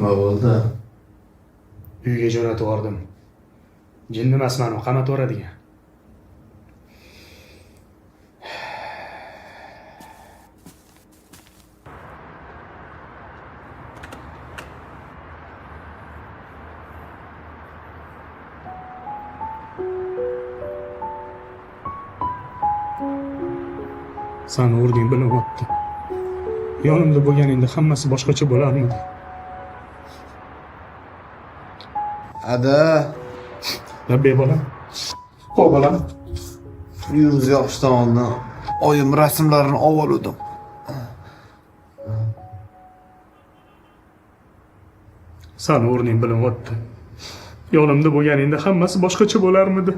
Nima bo'ldi? Uyga jo'natib yubordim. Jin emasman, qamatib yuboradigan. Seni urding bilyapti. Yonimda bo'lganingda hammasi boshqacha bo'larmidi? Ada, Labbe bolam. Qo'y bolam. yuz yoshdan oldin oyim rasmlarini oldim. Seni o'rning bilinyapti. Yonimda bo'lganingda hammasi boshqacha bo'larmidi?